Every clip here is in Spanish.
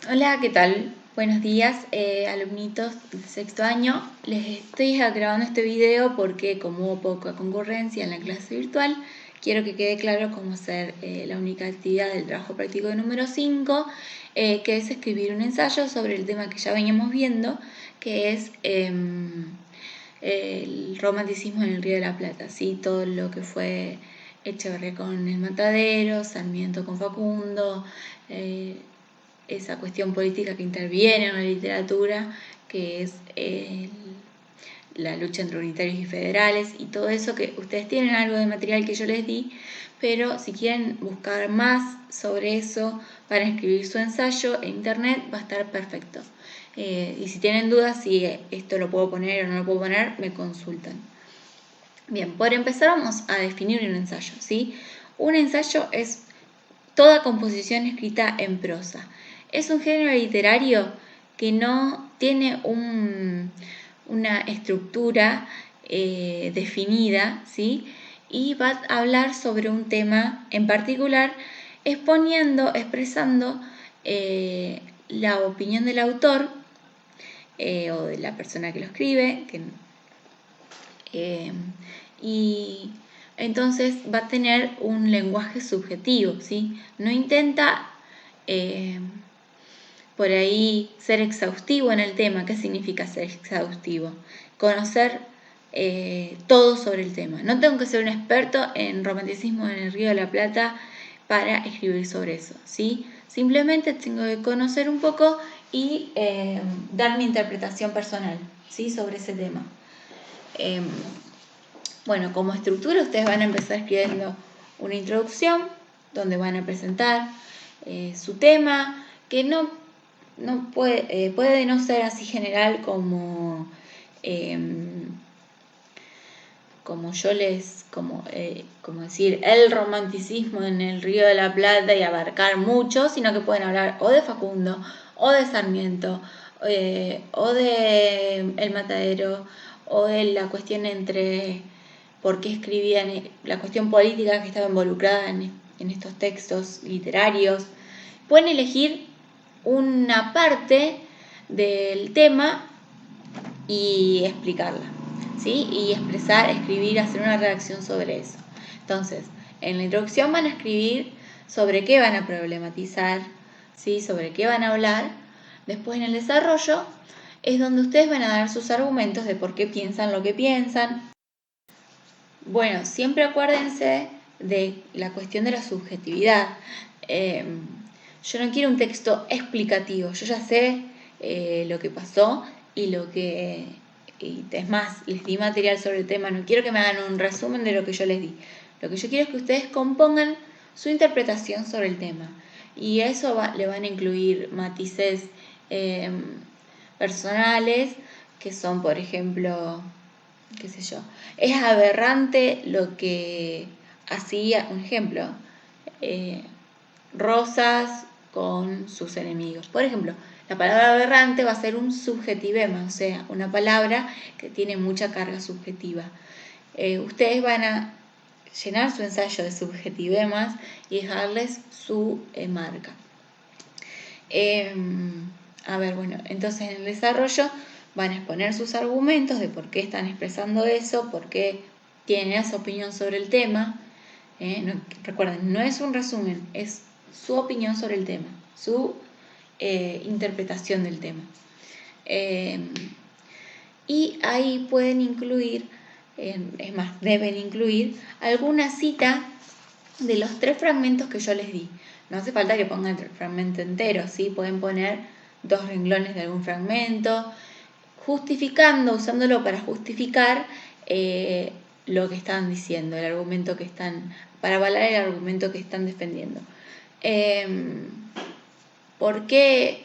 Hola, ¿qué tal? Buenos días, alumnitos del sexto año. Les estoy grabando este video porque como hubo poca concurrencia en la clase virtual, quiero que quede claro cómo hacer la única actividad del trabajo práctico de número 5, que es escribir un ensayo sobre el tema que ya veníamos viendo, que es el romanticismo en el Río de la Plata, ¿sí? Todo lo que fue Echeverría con el Matadero, Sarmiento con Facundo, esa cuestión política que interviene en la literatura, que es la lucha entre unitarios y federales y todo eso, que ustedes tienen algo de material que yo les di, pero si quieren buscar más sobre eso para escribir su ensayo en internet va a estar perfecto. Y si tienen dudas si esto lo puedo poner o no lo puedo poner, me consultan. Bien, por empezar vamos a definir un ensayo, ¿sí? Un ensayo es toda composición escrita en prosa. Es un género literario que no tiene una estructura definida, ¿sí? Y va a hablar sobre un tema en particular, expresando la opinión del autor o de la persona que lo escribe, y entonces va a tener un lenguaje subjetivo, ¿sí? No intenta por ahí ser exhaustivo en el tema. ¿Qué significa ser exhaustivo? Conocer todo sobre el tema. No tengo que ser un experto en romanticismo en el Río de la Plata para escribir sobre eso, ¿sí? Simplemente tengo que conocer un poco y dar mi interpretación personal, ¿sí? Sobre ese tema. Bueno, como estructura ustedes van a empezar escribiendo una introducción donde van a presentar su tema, que no puede no ser así general como como decir el romanticismo en el Río de la Plata y abarcar mucho, sino que pueden hablar o de Facundo, o de Sarmiento, o de El Matadero, o de la cuestión entre por qué escribían, la cuestión política que estaba involucrada en estos textos literarios. Pueden elegir una parte del tema y explicarla, ¿sí? Y escribir, hacer una redacción sobre eso. Entonces, en la introducción van a escribir sobre qué van a problematizar, ¿sí? Sobre qué van a hablar. Después, en el desarrollo, es donde ustedes van a dar sus argumentos de por qué piensan lo que piensan. Bueno, siempre acuérdense de la cuestión de la subjetividad. Yo no quiero un texto explicativo, yo ya sé lo que pasó y es más, les di material sobre el tema, no quiero que me hagan un resumen de lo que yo les di. Lo que yo quiero es que ustedes compongan su interpretación sobre el tema y a eso le van a incluir matices personales que son, por ejemplo, qué sé yo, es aberrante lo que hacía, un ejemplo, Rosas con sus enemigos. Por ejemplo, la palabra aberrante va a ser un subjetivema, o sea, una palabra que tiene mucha carga subjetiva. Ustedes van a llenar su ensayo de subjetivemas y dejarles su marca. A ver, bueno, entonces en el desarrollo van a exponer sus argumentos de por qué están expresando eso, por qué tienen esa opinión sobre el tema. Recuerden, no es un resumen, es su opinión sobre el tema, su interpretación del tema. Y ahí pueden incluir, es más, deben incluir alguna cita de los 3 fragmentos que yo les di. No hace falta que pongan el fragmento entero, ¿sí? Pueden poner 2 renglones de algún fragmento, usándolo para justificar lo que están diciendo, el argumento que están, para avalar el argumento que están defendiendo. ¿Por qué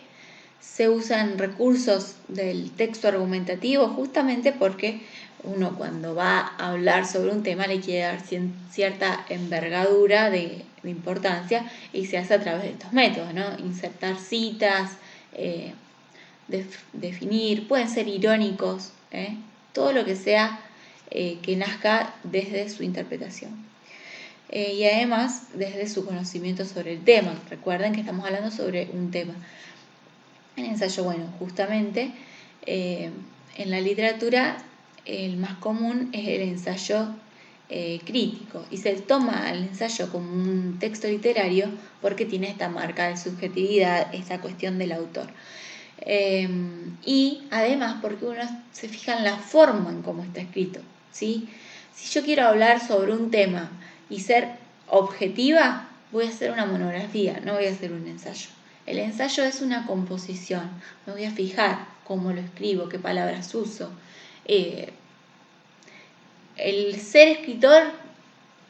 se usan recursos del texto argumentativo? Justamente porque uno cuando va a hablar sobre un tema le quiere dar cierta envergadura de importancia y se hace a través de estos métodos, ¿no? Insertar citas, definir, pueden ser irónicos, todo lo que sea que nazca desde su interpretación. Y además desde su conocimiento sobre el tema. Recuerden que estamos hablando sobre un tema. El ensayo, bueno, justamente en la literatura el más común es el ensayo crítico y se toma el ensayo como un texto literario porque tiene esta marca de subjetividad, esta cuestión del autor. Y además porque uno se fija en la forma en cómo está escrito, ¿sí? Si yo quiero hablar sobre un tema y ser objetiva, voy a hacer una monografía, no voy a hacer un ensayo. El ensayo es una composición, me voy a fijar cómo lo escribo, qué palabras uso. El ser escritor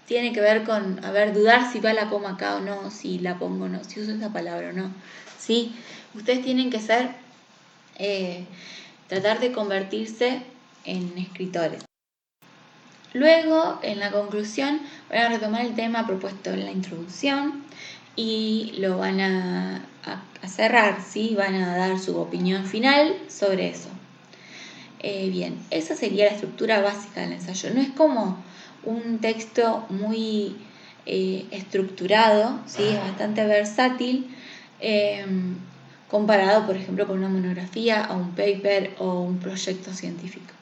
tiene que ver con, dudar si va la coma acá o no, si la pongo o no, si uso esa palabra o no, ¿sí? Ustedes tienen que ser, tratar de convertirse en escritores. Luego, en la conclusión, van a retomar el tema propuesto en la introducción y lo van a cerrar, ¿sí? Van a dar su opinión final sobre eso. Bien, esa sería la estructura básica del ensayo. No es como un texto muy estructurado, ¿sí? Es bastante versátil, comparado, por ejemplo, con una monografía o un paper o un proyecto científico.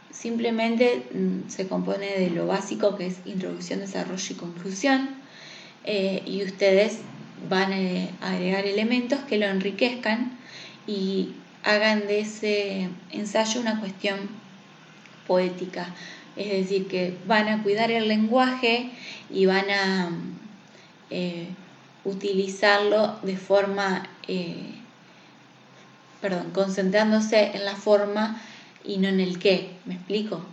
Simplemente se compone de lo básico, que es introducción, desarrollo y conclusión, y ustedes van a agregar elementos que lo enriquezcan y hagan de ese ensayo una cuestión poética, es decir, que van a cuidar el lenguaje y van a utilizarlo de forma, concentrándose en la forma y no en el qué, ¿me explico?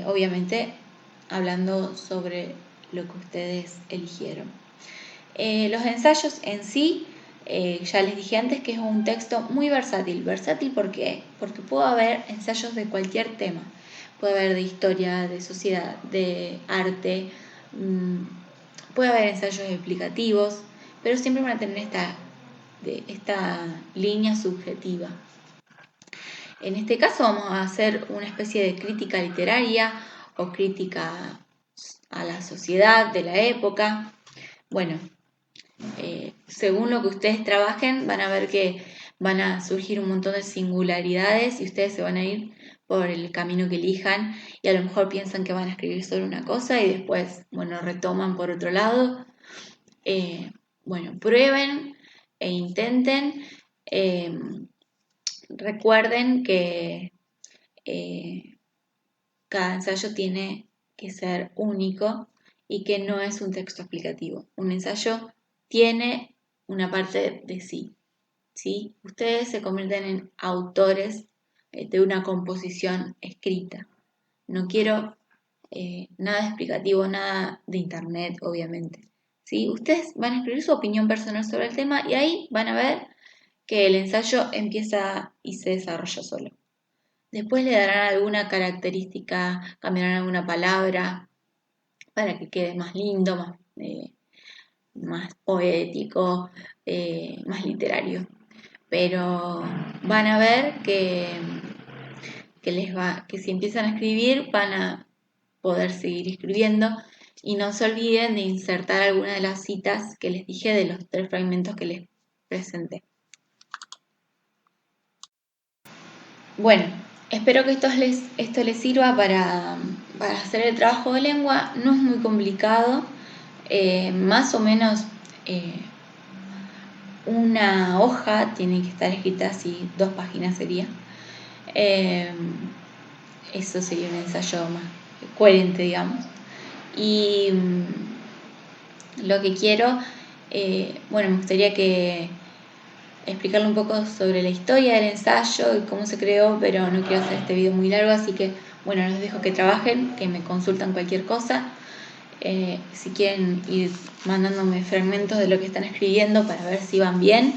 Obviamente hablando sobre lo que ustedes eligieron. Los ensayos en sí, ya les dije antes que es un texto muy versátil. ¿Versátil por qué? Porque puede haber ensayos de cualquier tema. Puede haber de historia, de sociedad, de arte, puede haber ensayos explicativos, pero siempre van a tener esta línea subjetiva. En este caso vamos a hacer una especie de crítica literaria o crítica a la sociedad de la época. Bueno, según lo que ustedes trabajen, van a ver que van a surgir un montón de singularidades y ustedes se van a ir por el camino que elijan y a lo mejor piensan que van a escribir sobre una cosa y después, retoman por otro lado. Prueben e intenten. Recuerden que cada ensayo tiene que ser único y que no es un texto explicativo. Un ensayo tiene una parte de sí, ¿sí? Ustedes se convierten en autores de una composición escrita. No quiero nada explicativo, nada de internet, obviamente, ¿sí? Ustedes van a escribir su opinión personal sobre el tema y ahí van a ver que el ensayo empieza y se desarrolla solo. Después le darán alguna característica, cambiarán alguna palabra para que quede más lindo, más poético, más literario. Pero van a ver que si empiezan a escribir van a poder seguir escribiendo y no se olviden de insertar alguna de las citas que les dije de los 3 fragmentos que les presenté. Bueno, espero que esto les sirva para hacer el trabajo de lengua. No es muy complicado, más o menos una hoja tiene que estar escrita así, 2 páginas sería. Eso sería un ensayo más coherente, digamos. Y lo que quiero, me gustaría explicarle un poco sobre la historia del ensayo y cómo se creó, pero no quiero hacer este video muy largo, así que les dejo que trabajen, que me consultan cualquier cosa. Si quieren ir mandándome fragmentos de lo que están escribiendo para ver si van bien,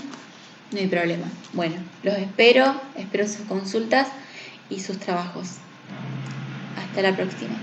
no hay problema. Bueno, los espero sus consultas y sus trabajos. Hasta la próxima.